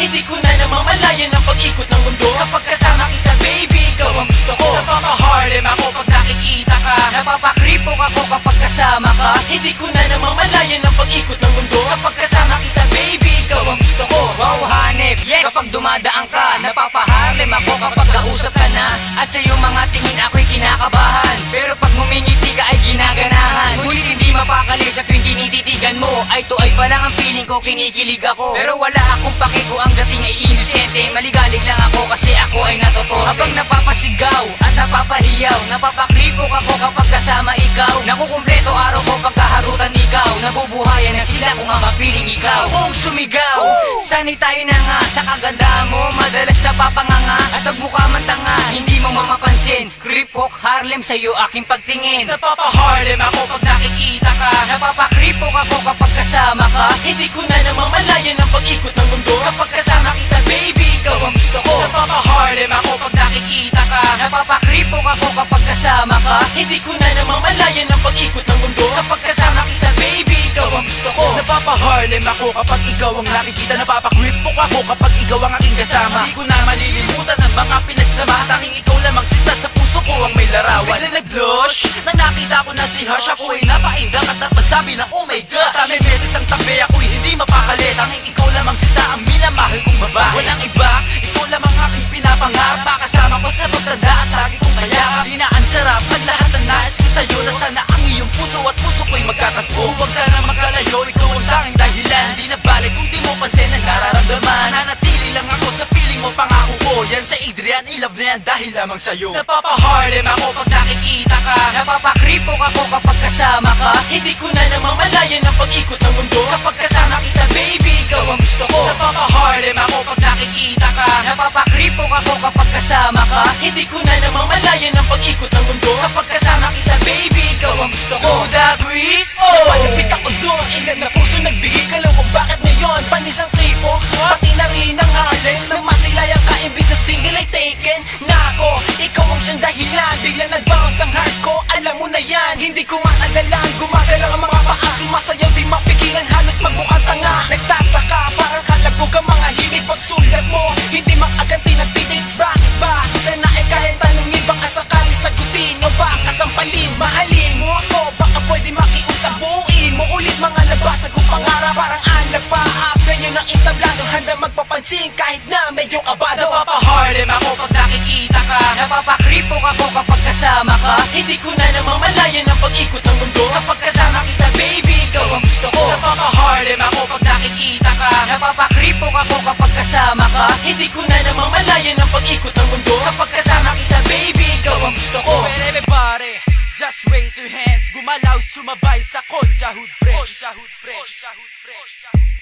Hindi ko na namamalayan ang pag-ikot ng mundo. Kapag kasama kita baby, ikaw ang gusto ko. Napapa-Harlem ako pag nakikita ka. Napapakripok ako kapag kasama ka. Hindi ko na namamalayan ang pag-ikot ng mundo. Kapag kasama kita baby, ikaw ang gusto ko. Wow, hanep, yes! Kapag dumadaan ka, napapaharlem ako kapag kausap ka na. At sa iyong mga tingin ako'y kinakabahan. Pero pag ngumingiti ka ay ginaganahan. Ngunit hindi mapakali sa tuwing tinititigan mo. Ay to ay palang ang feeling ko, kinikilig ako. Pero wala akong pake ko ang dating ay inosente. Maligalig lang ako kasi ako ay natutorpe. Habang napapasigaw at napapahiyaw, napapakripok ako kapag kasama ikaw. Nakukumpleto araw ko pagkaharutan ikaw. Nabubuhayan na sila kung makapiling ikaw. Kung sumigaw, Sanay tayo na nga sa kagandahan mo. Madalas napapanganga at ang mukha man tanga. Hindi mo mamapansin, Kripok, Harlem sa'yo aking pagtingin. napapa-Harlem ako pag nakikita ka. Napapakripok ako kapag kasama ka. Hindi ko na namamalayan ang pag-ikot ng mundo. Kapag kasama kita baby, ikaw ang gusto ko. Napapa-Harlem ako pag nakikita ka. Napapakripok ako kapag kasama ka. Hindi ko na namamalayan ang pag-ikot ng mundo. Kapag kasama kita baby, ikaw ang gusto ko. Napapa-Harlem ako kapag ikaw ang nakikita. Napapa-Kripok ako kapag ikaw ang aking kasama. Hindi ko na malilimutan ang mga pinagsama. Tanging ikaw lamang sinta sa puso ko ang may larawan. Biglang nag-blush na nakita ko na si Harsh. Ako ay napaindak at napasabi na oh my God. Kami beses ang tabi, ako'y hindi mapakali. Tanging ikaw lamang sinta ang minamahal kong babae. Walang iba, ikaw lamang aking pinapangarap. Makasama ko sa pagtanda at lagi kong kayakap. Di na ang sarap ang lahat ng nais ko sa'yo. Na sana ang iyong puso at puso ko'y magkatagpo. Huwag sana magkalayo, ikaw ang tanging dahilan. Di na balik kung di mo pansin ang nararamdaman. Nanatili lang ako sa piling mo, pangako ko. Yan sa Adrian, i-love na yan dahil lamang sa'yo. Napapa-Harlem ako pag nakikita ka. Napapakripok ako kapag kasama ka. Hindi ko na namamalayan ang pag-ikot ng mundo. Kapag kasama kita baby, ikaw ang gusto ko. Napapa-Harlem ako pag nakikita ka. Napapakripok ako kapag kasama ka. Hindi ko na namamalayan ang pag-ikot ng mundo. Kapag kasama kita baby, ikaw ang gusto ko. That Chris, palapit ako doon. Ilan na puso nagbigay ka lang kung bakit ngayon panisang kripo, pati na rin ang Harlem. Nang masilayan ka imbis sa single ay taken. Nako, ikaw ang siyang dahilan. Bigla nag-bounce ang heart ko, alam mo na yan. Hindi ko maadalan, gumagalaw ang mga paa. Sumasayaw di mapigilan, halos magmukhang tanga. Nagtataka, parang kalabog ang mga himig. Pagsulat mo, hindi makaganti nagtitig. Bakit ba? Sana ay kaya tanungin, baka sakali sagutin o baka sampalin. Mahalin mo ako, baka pwede makiusap. Buuin mo ulit mga labas kong pangarap. Parang anak pa, ganyan ang entablado. Handa magpapansin kahit na medyo kabado. Napapa-Harlem ako pag nakikita ka. Napapakripok ako kapag kasama ka. Hindi ko na namamalayan ang pag-ikot ng mundo. Kapag kasama kita baby, ikaw ang gusto ko. Napapa-Harlem ako pag nakikita ka. Napapakripok ako kapag kasama ka. Hindi ko na namamalayan ang pag-ikot ng mundo. Kapag kasama kita baby, ikaw ang gusto ko. Well, everybody, just raise your hands. Gumalaw, sumabay sa Konja Hood Fresh.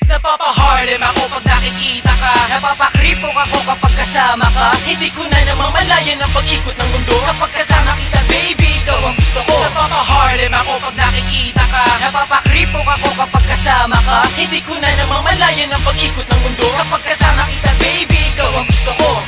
Napapa-Harlem ako pag nakikita ka. Napapakripok ako kapag kasama ka. Hindi ko na namamalayan ang pag-ikot ng mundo. Kapag kasama kita baby, ikaw ang gusto ko. Napapa-Harlem ako pag nakikita ka. Napapakripok ako kapag kasama ka. Hindi ko na namamalayan ang pag-ikot ng mundo. Kapag kasama kita baby, ikaw ang gusto ko.